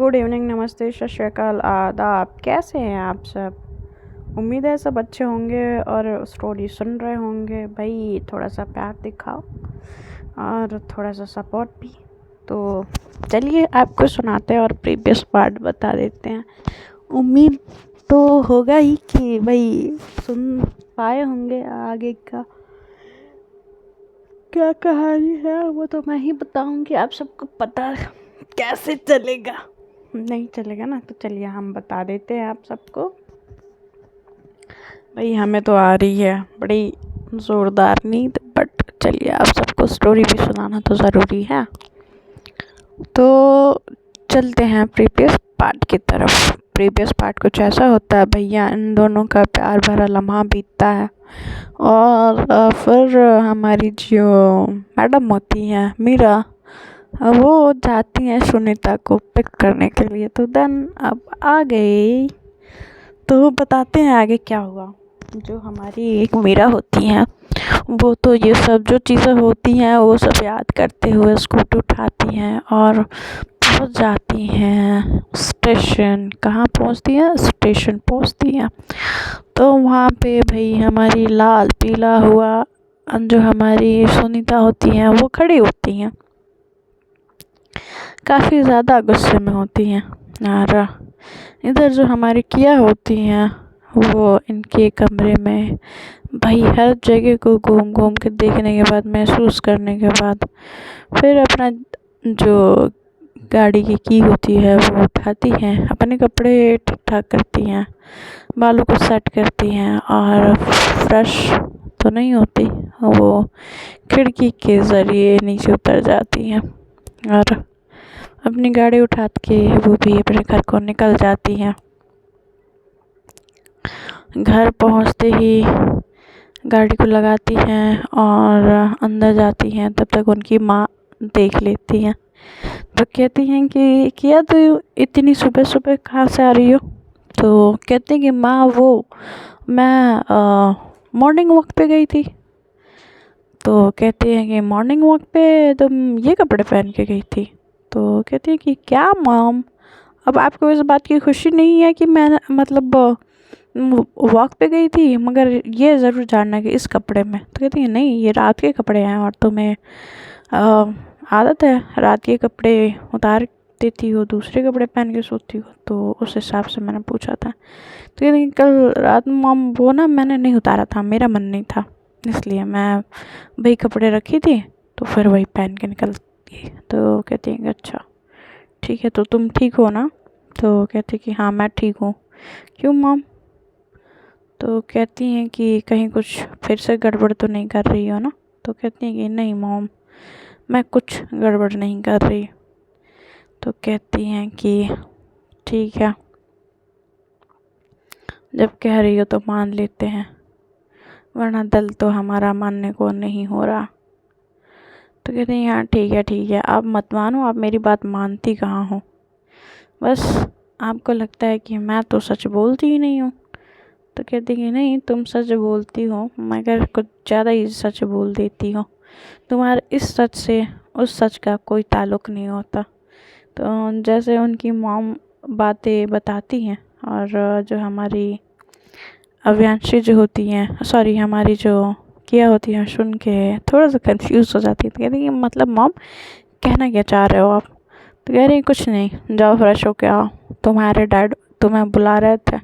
Good evening, नमस्ते, सत श्री अकाल, आदाब। कैसे हैं आप सब? उम्मीद है सब अच्छे होंगे और स्टोरी सुन रहे होंगे। भाई थोड़ा सा प्यार दिखाओ और थोड़ा सा सपोर्ट भी। तो चलिए आपको सुनाते हैं और प्रीवियस पार्ट बता देते हैं। उम्मीद तो होगा ही कि भाई सुन पाए होंगे। आगे का क्या कहानी है वो तो मैं ही बताऊंगी, आप सबको पता कैसे चलेगा। नहीं चलेगा ना, तो चलिए हम बता देते हैं आप सबको। भाई हमें तो आ रही है बड़ी ज़ोरदार नींद, बट चलिए आप सबको स्टोरी भी सुनाना तो ज़रूरी है। तो चलते हैं प्रीवियस पार्ट की तरफ। प्रीवियस पार्ट कुछ ऐसा होता है, भैया इन दोनों का प्यार भरा लम्हा बीतता है और फिर हमारी जो मैडम होती हैं मीरा, वो जाती हैं सुनीता को पिक करने के लिए। तो देन अब आ गई, तो बताते हैं आगे क्या हुआ। जो हमारी एक मीरा होती हैं, वो तो ये सब जो चीज़ें होती हैं वो सब याद करते हुए स्कूटी उठाती हैं और पहुंच जाती हैं स्टेशन। कहाँ पहुंचती हैं? स्टेशन पहुंचती हैं। तो वहाँ पे भाई हमारी लाल पीला हुआ जो हमारी सुनीता होती हैं वो खड़ी होती हैं, काफ़ी ज़्यादा गुस्से में होती हैं। और इधर जो हमारी किया होती हैं वो इनके कमरे में भाई हर जगह को घूम घूम के देखने के बाद, महसूस करने के बाद, फिर अपना जो गाड़ी की होती है वो उठाती हैं, अपने कपड़े ठीक ठाक करती हैं, बालों को सेट करती हैं और फ्रेश तो नहीं होती, वो खिड़की के ज़रिए नीचे उतर जाती हैं और अपनी गाड़ी उठा के वो भी अपने घर को निकल जाती हैं। घर पहुंचते ही गाड़ी को लगाती हैं और अंदर जाती हैं। तब तक उनकी माँ देख लेती हैं, तो कहती हैं कि क्या तो इतनी सुबह सुबह कहाँ से आ रही हो? तो कहती हैं कि माँ वो मैं मॉर्निंग वॉक पे गई थी। तो कहती हैं कि मॉर्निंग वॉक पे तुम ये कपड़े पहन के गई थी? तो कहती है कि क्या मॉम, अब आपको इस बात की खुशी नहीं है कि मैं मतलब वॉक पे गई थी, मगर ये ज़रूर जानना कि इस कपड़े में? तो कहती है नहीं, ये रात के कपड़े हैं और तुम्हें आदत है रात के कपड़े उतार देती हो, दूसरे कपड़े पहन के सोती हो, तो उस हिसाब से मैंने पूछा था। तो कहती है कल रात मॉम वो ना मैंने नहीं उतारा था, मेरा मन नहीं था, इसलिए मैं वही कपड़े रखी थी, तो फिर वही पहन के निकल गई। तो कहती हैं अच्छा ठीक है, तो तुम ठीक हो ना? तो कहती कि हाँ मैं ठीक हूँ। क्यों मॉम? तो कहती हैं कि कहीं कुछ फिर से गड़बड़ तो नहीं कर रही हो ना? तो कहती हैं कि नहीं मॉम, मैं कुछ गड़बड़ नहीं कर रही। तो कहती हैं कि ठीक है, जब कह रही हो तो मान लेते हैं, वरना दिल तो हमारा मानने को नहीं हो रहा। तो कहते हैं हाँ ठीक है, आप मत मानो, आप मेरी बात मानती कहाँ हो, बस आपको लगता है कि मैं तो सच बोलती ही नहीं हूँ। तो कहती कि नहीं तुम सच बोलती हो, मगर कुछ ज़्यादा ही सच बोल देती हो, तुम्हारे इस सच से उस सच का कोई ताल्लुक़ नहीं होता। तो जैसे उनकी मॉम बातें बताती हैं और जो हमारी अव्यांशी जो होती हैं, सॉरी हमारी जो किया होती है, सुन के थोड़ा सा कंफ्यूज हो जाती है। तो कहती है मतलब मॉम कहना क्या चाह रहे हो आप? तो कह रही कुछ नहीं, जाओ फ्रेश हो के आओ, तुम्हारे डैड तुम्हें बुला रहे थे।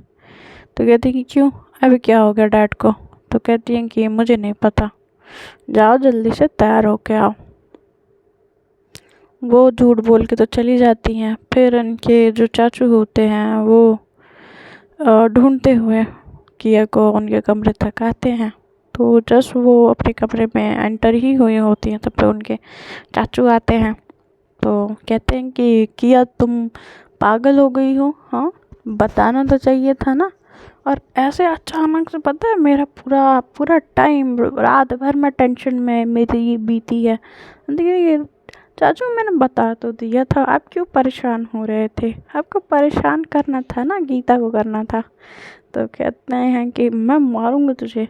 तो कहती कि क्यों, अभी क्या हो गया डैड को? तो कहती हैं कि मुझे नहीं पता, जाओ जल्दी से तैयार हो के आओ। वो झूठ बोल के तो चली जाती हैं। फिर उनके जो चाचू होते हैं वो ढूंढते हुए किया को उनके कमरे तक आते हैं। तो जस्ट वो अपने कमरे में एंटर ही हुई होती हैं, तब तक उनके चाचू आते हैं। तो कहते हैं कि किया तुम पागल हो गई हो? हाँ बताना तो चाहिए था ना। और ऐसे अचानक से पता है मेरा पूरा पूरा टाइम रात भर में टेंशन में मेरी बीती है। देखिए चाचू मैंने बता तो दिया था, आप क्यों परेशान हो रहे थे? आपको परेशान करना था ना, गीता को करना था। तो कहते हैं कि मैं मारूंगा तुझे।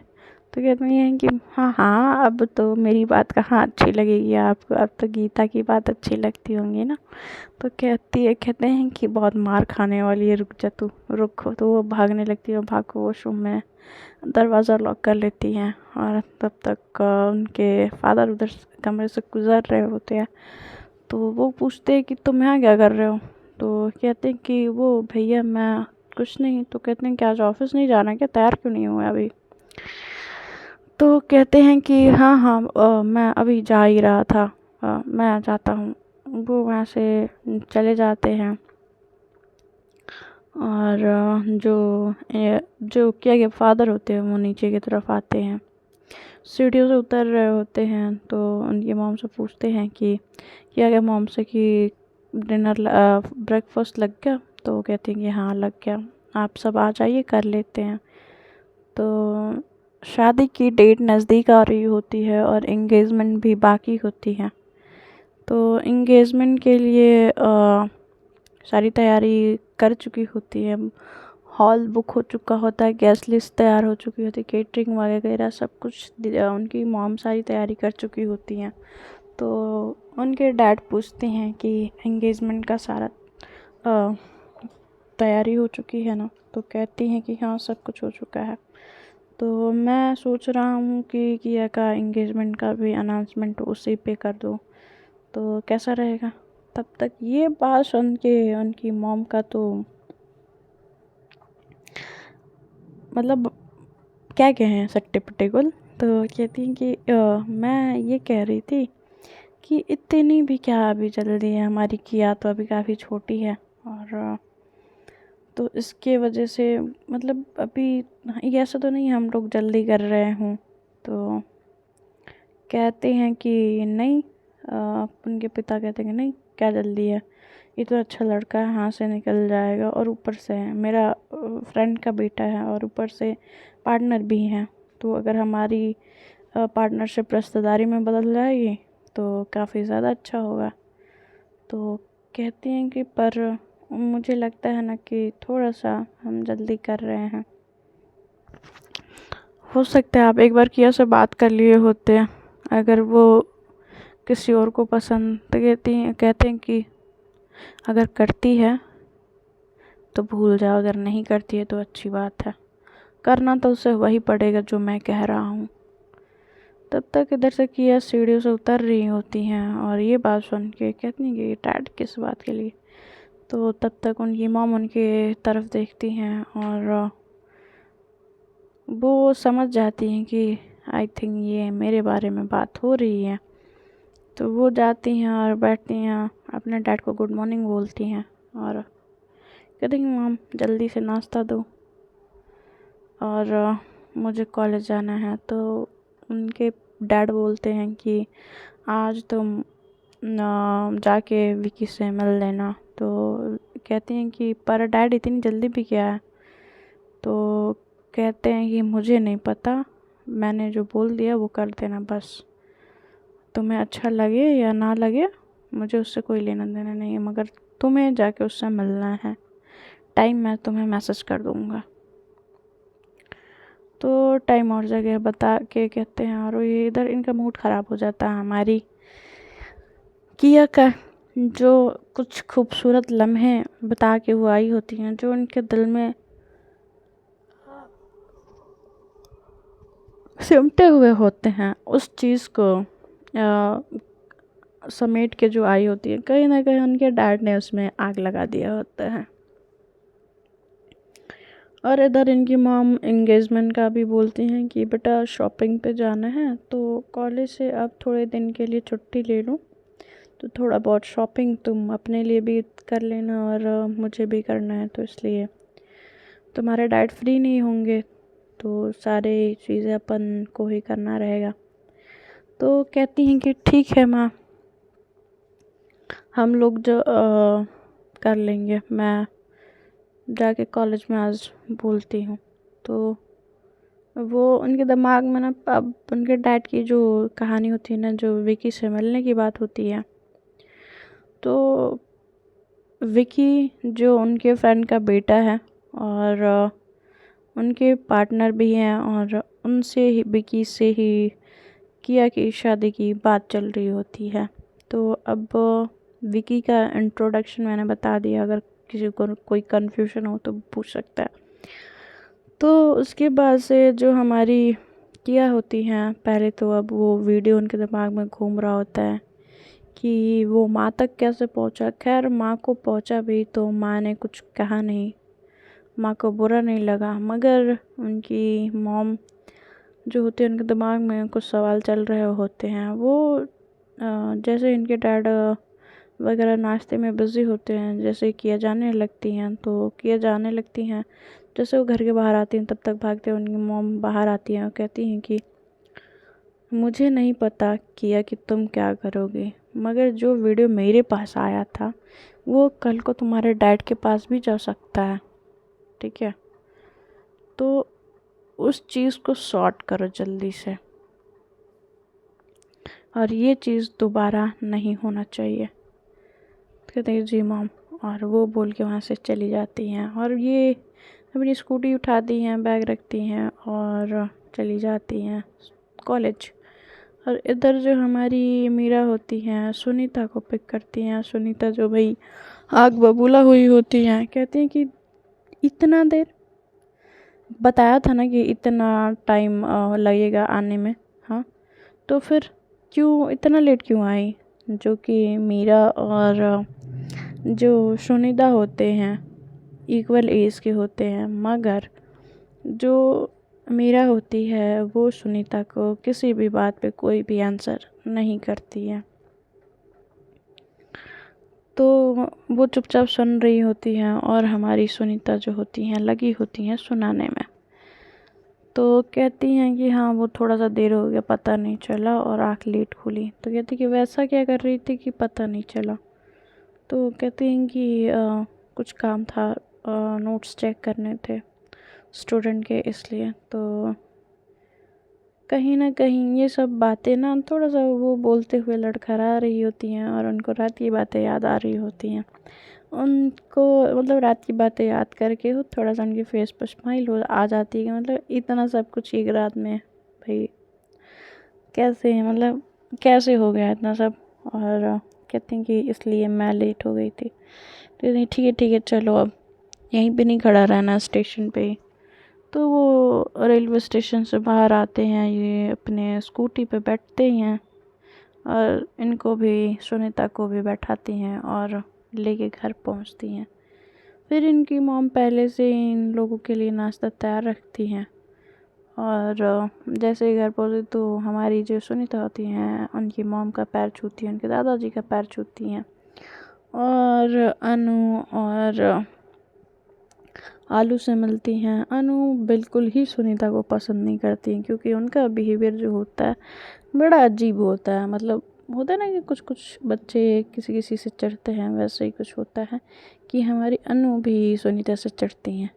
तो कहते हैं कि हाँ हाँ, अब तो मेरी बात कहाँ अच्छी लगेगी आपको, अब तो गीता की बात अच्छी लगती होंगी ना। तो कहते हैं कि बहुत मार खाने वाली है, रुक जा तू, रुक। तो वो भागने लगती है और भाग के वॉशरूम में दरवाज़ा लॉक कर लेती हैं। और तब तक उनके फादर उधर कमरे से गुजर रहे होते हैं। तो वो पूछते हैं कि तुम यहाँ क्या कर रहे हो। तो कहते हैं कि वो भैया मैं कुछ नहीं। तो कहते हैं कि आज ऑफिस नहीं जाना क्या, तैयार क्यों नहीं हुआ अभी। तो कहते हैं कि हाँ हाँ मैं अभी जा ही रहा था, मैं जाता हूँ। वो वहाँ से चले जाते हैं। और जो क्या फादर होते हैं वो नीचे की तरफ आते हैं, सीढ़ियों से उतर रहे होते हैं। तो उनकी मॉम से पूछते हैं कि क्या क्या मॉम से कि डिनर ब्रेकफास्ट लग गया। तो वो कहती हैं कि हाँ लग गया, आप सब आ जाइए कर लेते हैं। तो शादी की डेट नज़दीक आ रही होती है और एंगेजमेंट भी बाकी होती है। तो एंगेजमेंट के लिए सारी तैयारी कर चुकी होती है, हॉल बुक हो चुका होता है, गेस्ट लिस्ट तैयार हो चुकी होती है, केटरिंग वगैरह सब कुछ उनकी मॉम सारी तैयारी कर चुकी होती हैं। तो उनके डैड पूछते हैं कि एंगेजमेंट का सारा तैयारी हो चुकी है ना। तो कहती हैं कि हाँ सब कुछ हो चुका है। तो मैं सोच रहा हूँ कि किया का एंगेजमेंट का भी अनाउंसमेंट उसी पे कर दूँ, तो कैसा रहेगा। तब तक ये बात सुन के उनकी मॉम का तो मतलब क्या कहें, सट्टे पट्टे गुल। तो कहती हैं कि मैं ये कह रही थी कि इतनी भी क्या अभी जल्दी है, हमारी किया तो अभी काफ़ी छोटी है। और तो इसके वजह से मतलब अभी ये ऐसा तो नहीं हम लोग जल्दी कर रहे हों। तो कहते हैं कि नहीं, उनके पिता कहते हैं कि नहीं क्या जल्दी है, ये तो अच्छा लड़का है, हाथ से निकल जाएगा। और ऊपर से मेरा फ्रेंड का बेटा है और ऊपर से पार्टनर भी हैं। तो अगर हमारी पार्टनरशिप रिश्तेदारी में बदल जाएगी तो काफ़ी ज़्यादा अच्छा होगा। तो कहती हैं कि पर मुझे लगता है ना कि थोड़ा सा हम जल्दी कर रहे हैं। हो सकता है आप एक बार किया से बात कर लिए होते हैं, अगर वो किसी और को पसंद। तो कहते हैं कि अगर करती है तो भूल जाओ, अगर नहीं करती है तो अच्छी बात है, करना तो उसे वही पड़ेगा जो मैं कह रहा हूँ। तब तक इधर से किया सीढ़ियों से उतर रही होती हैं और ये बात सुन के कहती हैं कि डैड किस बात के लिए। तो तब तक उनकी मॉम उनके तरफ देखती हैं और वो समझ जाती हैं कि आई थिंक ये मेरे बारे में बात हो रही है। तो वो जाती हैं और बैठती हैं, अपने डैड को गुड मॉर्निंग बोलती हैं और कहती हैं मॉम जल्दी से नाश्ता दो और मुझे कॉलेज जाना है। तो उनके डैड बोलते हैं कि आज तुम जाके विकी से मिल लेना। तो कहती हैं कि पर डैड इतनी जल्दी भी क्या है। तो कहते हैं कि मुझे नहीं पता, मैंने जो बोल दिया वो कर देना बस, तुम्हें अच्छा लगे या ना लगे मुझे उससे कोई लेना देना नहीं है, मगर तुम्हें जाके उससे मिलना है, टाइम मैं तुम्हें मैसेज कर दूँगा। तो टाइम और जगह बता के कहते हैं और ये इधर इनका मूड ख़राब हो जाता है। हमारी किया का जो कुछ खूबसूरत लम्हे बता के वो आई होती हैं, जो उनके दिल में सिमटे हुए होते हैं, उस चीज़ को समेट के जो आई होती है, कहीं ना कहीं उनके डैड ने उसमें आग लगा दिया होता है। और इधर इनकी मॉम एंगेजमेंट का भी बोलती हैं कि बेटा शॉपिंग पे जाना है तो कॉलेज से अब थोड़े दिन के लिए छुट्टी ले लूँ, तो थोड़ा बहुत शॉपिंग तुम अपने लिए भी कर लेना और मुझे भी करना है, तो इसलिए तुम्हारे डैड फ्री नहीं होंगे तो सारे चीज़ें अपन को ही करना रहेगा। तो कहती हैं कि ठीक है माँ, हम लोग जो कर लेंगे, मैं जाके कॉलेज में आज बोलती हूँ। तो वो उनके दिमाग में ना अब उनके डैड की जो कहानी होती है ना, जो विकी से मिलने की बात होती है, तो विकी जो उनके फ्रेंड का बेटा है और उनके पार्टनर भी हैं और उनसे ही, विकी से ही किया की शादी की बात चल रही होती है। तो अब विकी का इंट्रोडक्शन मैंने बता दिया, अगर किसी को कोई कन्फ्यूजन हो तो पूछ सकता है। तो उसके बाद से जो हमारी किया होती हैं, पहले तो अब वो वीडियो उनके दिमाग में घूम रहा होता है कि वो माँ तक कैसे पहुँचा। खैर माँ को पहुँचा भी तो माँ ने कुछ कहा नहीं, माँ को बुरा नहीं लगा, मगर उनकी मॉम जो होती है उनके दिमाग में कुछ सवाल चल रहे होते हैं। वो जैसे इनके डैड वगैरह नाश्ते में बिज़ी होते हैं, जैसे किया जाने लगती हैं तो किया जाने लगती हैं। जैसे वो घर के बाहर आती हैं तब तक भागते उनकी मॉम बाहर आती हैं और कहती हैं कि मुझे नहीं पता किया कि तुम क्या करोगे, मगर जो वीडियो मेरे पास आया था वो कल को तुम्हारे डैड के पास भी जा सकता है, ठीक है? तो उस चीज़ को सॉर्ट करो जल्दी से, और ये चीज़ दोबारा नहीं होना चाहिए। कहते हैं जी मॉम, और वो बोल के वहाँ से चली जाती हैं। और ये अपनी स्कूटी उठाती हैं, बैग रखती हैं और चली जाती हैं कॉलेज। और इधर जो हमारी मीरा होती हैं सुनीता को पिक करती हैं। सुनीता जो भाई आग बबूला हुई होती हैं, कहती हैं कि इतना देर बताया था ना कि इतना टाइम लगेगा आने में, हाँ तो फिर क्यों इतना लेट क्यों आई? जो कि मीरा और जो सुनीता होते हैं इक्वल एज के होते हैं, मगर जो मीरा होती है वो सुनीता को किसी भी बात पे कोई भी आंसर नहीं करती है। तो वो चुपचाप सुन रही होती हैं और हमारी सुनीता जो होती हैं लगी होती हैं सुनाने में। तो कहती हैं कि हाँ वो थोड़ा सा देर हो गया, पता नहीं चला और आँख लेट खुली। तो कहती कि वैसा क्या कर रही थी कि पता नहीं चला? तो कहती हैं कि कुछ काम था, नोट्स चेक करने थे स्टूडेंट के, इसलिए। तो कहीं ना कहीं ये सब बातें ना थोड़ा सा वो बोलते हुए लड़खड़ा रही होती हैं और उनको रात की बातें याद आ रही होती हैं। उनको मतलब रात की बातें याद करके वो थोड़ा सा उनके फेस पर स्माइल हो आ जाती है कि मतलब इतना सब कुछ एक रात में भाई कैसे, मतलब कैसे हो गया इतना सब। और कहते हैं कि इसलिए मैं लेट हो गई थी। तो ठीक है चलो, अब यहीं पे नहीं खड़ा रहना, स्टेशन पे ही। तो वो रेलवे स्टेशन से बाहर आते हैं, ये अपने स्कूटी पे बैठते हैं और इनको भी, सुनीता को भी बैठाती हैं और लेके घर पहुंचती हैं। फिर इनकी मॉम पहले से इन लोगों के लिए नाश्ता तैयार रखती हैं। और जैसे ही घर पहुँचे तो हमारी जो सुनीता होती हैं उनकी मॉम का पैर छूती हैं, उनके दादाजी का पैर छूती हैं। और अनु और आलू से मिलती हैं। अनु बिल्कुल ही सुनीता को पसंद नहीं करती हैं, क्योंकि उनका बिहेवियर जो होता है बड़ा अजीब होता है। मतलब होता है ना कि कुछ कुछ बच्चे किसी किसी से चिढ़ते हैं, वैसे ही कुछ होता है कि हमारी अनु भी सुनीता से चिढ़ती हैं।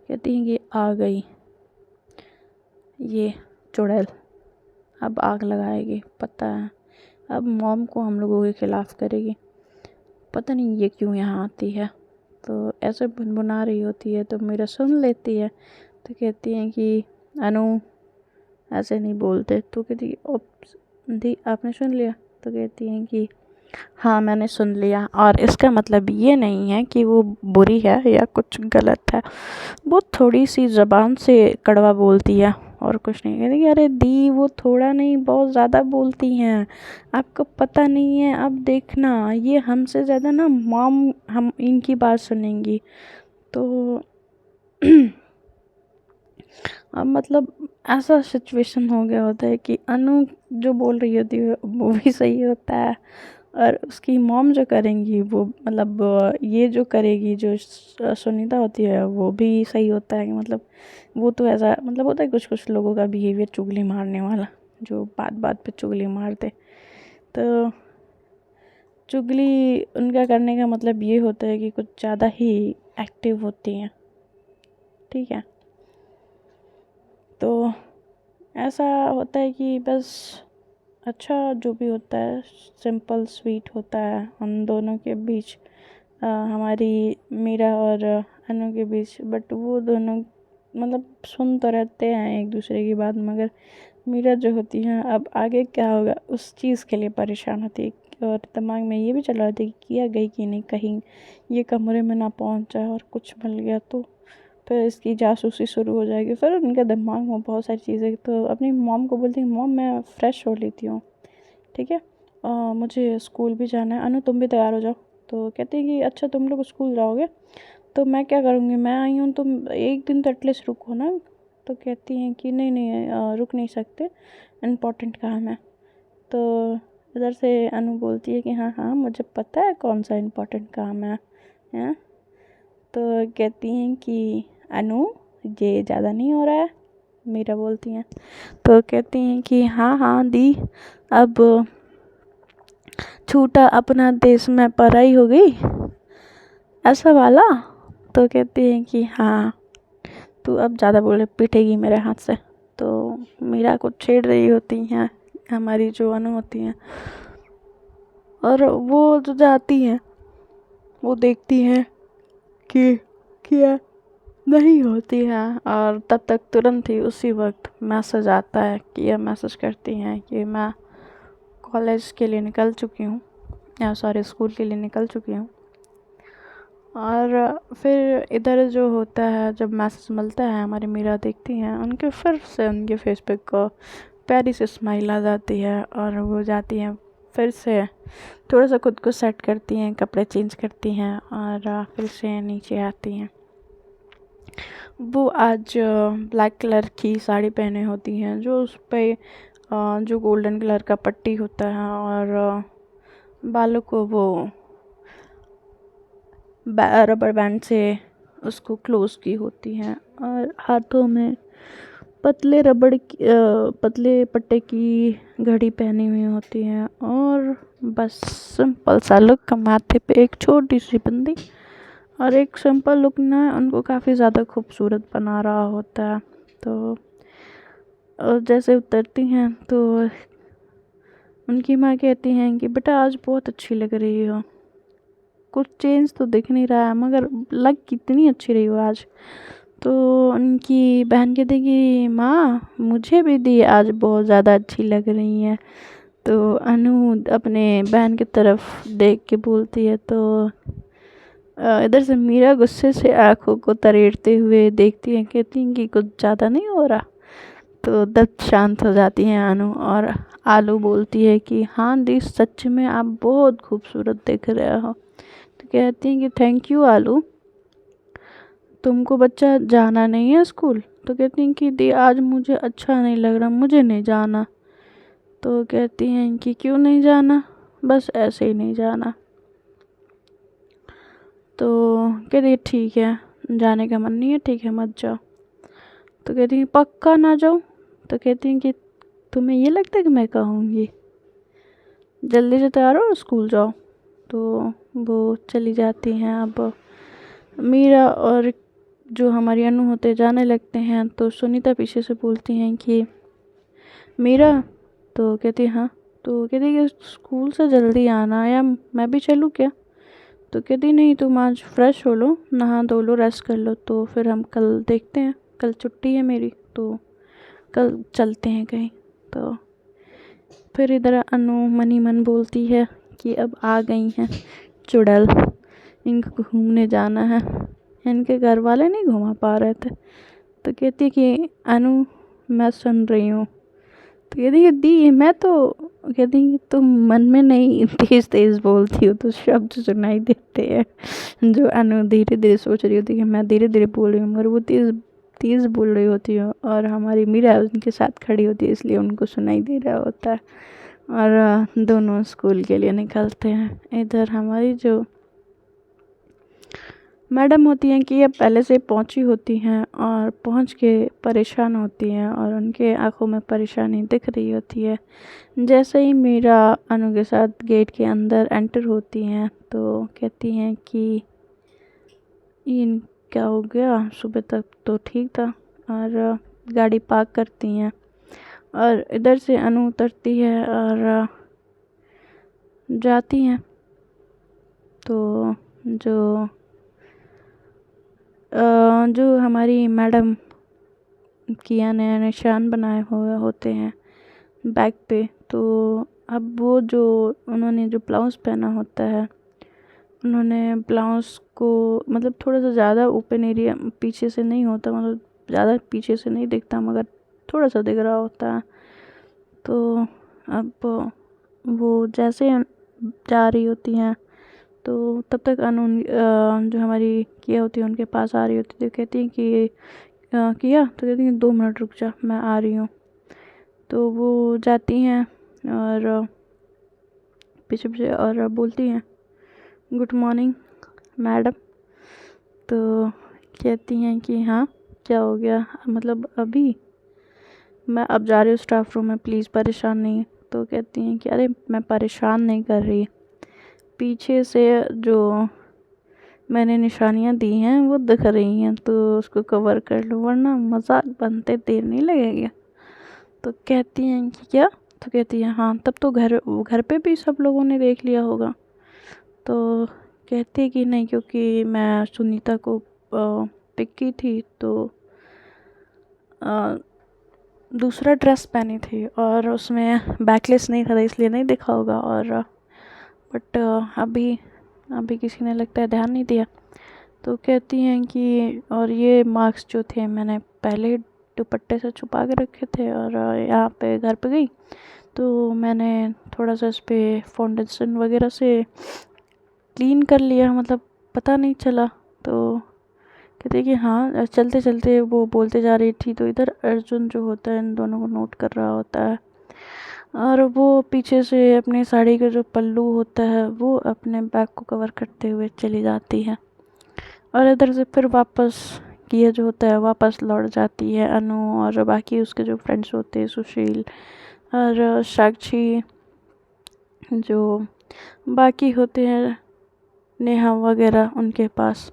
कहती हैं कि आ गई ये चुड़ैल, अब आग लगाएगी, पता है अब मॉम को हम लोगों के खिलाफ़ करेगी, पता नहीं ये क्यों यहाँ आती है। तो ऐसे बुनबुना रही होती है तो मेरा सुन लेती है। तो कहती हैं कि अनु ऐसे नहीं बोलते। तो कहती दी आपने सुन लिया? तो कहती हैं कि हाँ मैंने सुन लिया, और इसका मतलब ये नहीं है कि वो बुरी है या कुछ गलत है, वो थोड़ी सी ज़बान से कड़वा बोलती है और कुछ नहीं। कहती कि अरे दी वो थोड़ा नहीं बहुत ज़्यादा बोलती हैं, आपको पता नहीं है, अब देखना ये हमसे ज़्यादा ना मॉम हम इनकी बात सुनेंगी। तो अब मतलब ऐसा सिचुएशन हो गया होता है कि अनु जो बोल रही होती है वो भी सही होता है, और उसकी मॉम जो करेंगी वो मतलब ये जो करेगी जो सुनीता होती है वो भी सही होता है। कि मतलब वो तो ऐसा मतलब होता है कुछ कुछ लोगों का बिहेवियर चुगली मारने वाला, जो बात बात पे चुगली मारते। तो चुगली उनका करने का मतलब ये होता है कि कुछ ज़्यादा ही एक्टिव होती हैं, ठीक है। तो ऐसा होता है कि बस अच्छा जो भी होता है सिंपल स्वीट होता है उन दोनों के बीच, हमारी मीरा और अनु के बीच। बट वो दोनों मतलब सुन तो रहते हैं एक दूसरे की बात, मगर मीरा जो होती है अब आगे क्या होगा उस चीज़ के लिए परेशान होती है। और दिमाग में ये भी चल रहा था कि किया गई कि नहीं, कहीं ये कमरे में ना पहुंच जाए और कुछ मिल गया तो फिर इसकी जासूसी शुरू हो जाएगी। फिर उनके दिमाग में बहुत सारी चीज़ें, तो अपनी मॉम को बोलती है मॉम मैं फ़्रेश हो लेती हूँ, ठीक है, मुझे स्कूल भी जाना है, अनु तुम भी तैयार हो जाओ। तो कहती है कि अच्छा तुम लोग स्कूल जाओगे तो मैं क्या करूँगी, मैं आई हूँ तुम एक दिन तो एटलीस्ट रुको ना। तो कहती हैं कि नहीं नहीं रुक नहीं सकते, इम्पोर्टेंट काम है। तो इधर से अनु बोलती है कि हाँ हाँ मुझे पता है कौन सा इम्पोर्टेंट काम है, हैं। तो कहती हैं कि अनु ये ज़्यादा नहीं हो रहा है, मीरा बोलती हैं। तो कहती हैं कि हाँ हाँ दी, अब छूटा अपना देश में पढ़ाई हो गई, ऐसा वाला। तो कहती हैं कि हाँ तू अब ज़्यादा बोले पीटेगी मेरे हाथ से। तो मीरा को छेड़ रही होती हैं हमारी जो अनु होती हैं, और वो जो जाती हैं वो देखती हैं कि क्या नहीं होती है। और तब तक तुरंत ही उसी वक्त मैसेज आता है कि यह मैसेज करती हैं कि मैं कॉलेज के लिए निकल चुकी हूँ, या सॉरी स्कूल के लिए निकल चुकी हूँ। और फिर इधर जो होता है जब मैसेज मिलता है हमारी मीरा देखती हैं उनके फिर से उनके फेस पे को प्यारी सी स्माइल आ जाती है, और वो जाती हैं फिर से थोड़ा सा खुद को सेट करती हैं, कपड़े चेंज करती हैं और फिर से नीचे आती हैं। वो आज ब्लैक कलर की साड़ी पहने होती हैं, जो उस पे जो गोल्डन कलर का पट्टी होता है, और बालों को वो रबर बैंड से उसको क्लोज की होती हैं, और हाथों में पतले रबड़ की पतले पट्टे की घड़ी पहनी हुई होती है, और बस सिंपल सा लुक, माथे पे एक छोटी सी बिंदी, और एक सिंपल लुक ना उनको काफ़ी ज़्यादा खूबसूरत बना रहा होता है। तो जैसे उतरती हैं तो उनकी माँ कहती हैं कि बेटा आज बहुत अच्छी लग रही हो, कुछ चेंज तो दिख नहीं रहा है मगर लग कितनी अच्छी रही हो आज। तो उनकी बहन कहती कि माँ मुझे भी दी आज बहुत ज़्यादा अच्छी लग रही हैं। तो अनु अपने बहन की तरफ देख के बोलती है, तो इधर से मीरा गुस्से से आंखों को तरेड़ते हुए देखती है, कहती है कि कुछ ज़्यादा नहीं हो रहा। तो दत्त शांत हो जाती हैं अनु, और आलू बोलती है कि हाँ दी सच में आप बहुत खूबसूरत दिख रहे हो। तो कहती हैं कि थैंक यू आलू, तुमको बच्चा जाना नहीं है स्कूल। तो कहती हैं कि दी आज मुझे अच्छा नहीं लग रहा, मुझे नहीं जाना। तो कहती हैं कि क्यों नहीं जाना, बस ऐसे ही नहीं जाना। तो कहती है ठीक है जाने का मन नहीं है, ठीक है मत जाओ। तो कहती हैं पक्का ना जाओ। तो कहती हैं कि तुम्हें ये लगता है कि मैं कहूँगी, जल्दी से तैयार हो स्कूल जाओ। तो वो चली जाती हैं। अब मीरा और जो हमारी अनु होते जाने लगते हैं, तो सुनीता पीछे से बोलती हैं कि मीरा। तो कहती है हाँ। तो कहती है कि स्कूल से जल्दी आना, या मैं भी चलूँ क्या। तो कहती नहीं तुम आज फ्रेश हो लो, नहा धो लो, रेस्ट कर लो, तो फिर हम कल देखते हैं, कल छुट्टी है मेरी, तो कल चलते हैं कहीं। तो फिर इधर अनु मनी मन बोलती है कि अब आ गई हैं चुड़ैल, इनको घूमने जाना है, इनके घर वाले नहीं घुमा पा रहे थे। तो कहती कि अनु मैं सुन रही हूँ। तो कहती कि दी मैं तो, कहती कि तुम मन में नहीं तेज तेज बोलती हो तो शब्द सुनाई देते हैं। जो अनु धीरे धीरे सोच रही होती है कि मैं धीरे धीरे बोल रही हूँ, मगर वो तेज तेज बोल रही होती है, और हमारी मीरा उनके साथ खड़ी होती है इसलिए उनको सुनाई दे रहा होता है। और दोनों स्कूल के लिए निकलते हैं। इधर हमारी जो मैडम होती हैं कि ये पहले से पहुंची होती हैं, और पहुंच के परेशान होती हैं, और उनके आंखों में परेशानी दिख रही होती है। जैसे ही मीरा अनु के साथ गेट के अंदर एंटर होती हैं तो कहती हैं कि इन क्या हो गया, सुबह तक तो ठीक था। और गाड़ी पार्क करती हैं, और इधर से अनु उतरती है और जाती हैं। तो जो हमारी मैडम किया ने निशान बनाए हुए होते हैं बैक पे। तो अब वो जो उन्होंने जो ब्लाउज़ पहना होता है, उन्होंने ब्लाउज़ को मतलब थोड़ा सा ज़्यादा ओपन एरिया पीछे से नहीं होता, मतलब ज़्यादा पीछे से नहीं दिखता मगर थोड़ा सा दिख रहा होता है। तो अब वो जैसे जा रही होती हैं तो तब तक जो हमारी किया होती है उनके पास आ रही होती है। तो कहती हैं कि किया, तो कहती हैं 2 मिनट रुक जा, मैं आ रही हूँ। तो वो जाती हैं और पीछे पीछे और बोलती हैं गुड मॉर्निंग मैडम। तो कहती हैं कि हाँ क्या हो गया, मतलब अभी मैं अब जा रही हूँ स्टाफ रूम में, प्लीज़ परेशान नहीं। तो कहती हैं कि अरे मैं परेशान नहीं कर रही, पीछे से जो मैंने निशानियाँ दी हैं वो दिख रही हैं, तो उसको कवर कर लो वरना मज़ाक बनते देर नहीं लगेगी। तो कहती हैं कि क्या, तो कहती है हाँ तब तो घर पे भी सब लोगों ने देख लिया होगा। तो कहती है कि नहीं, क्योंकि मैं सुनीता को पिक की थी तो दूसरा ड्रेस पहनी थी और उसमें बैकलेस नहीं था इसलिए नहीं दिखा होगा, और बट अभी किसी ने लगता है ध्यान नहीं दिया। तो कहती हैं कि और ये मार्क्स जो थे मैंने पहले दुपट्टे से छुपा के रखे थे, और यहाँ पे घर पे गई तो मैंने थोड़ा सा इस पर फाउंडेशन वगैरह से क्लीन कर लिया, मतलब पता नहीं चला। तो कहते कि हाँ, चलते चलते वो बोलते जा रही थी तो इधर अर्जुन जो होता है इन दोनों को नोट कर रहा होता है, और वो पीछे से अपनी साड़ी का जो पल्लू होता है वो अपने बैग को कवर करते हुए चली जाती है। और इधर से फिर वापस किया जो होता है वापस लौट जाती है अनु, और बाकी उसके जो फ्रेंड्स होते हैं सुशील और साक्षी, जो बाकी होते हैं नेहा वगैरह, उनके पास।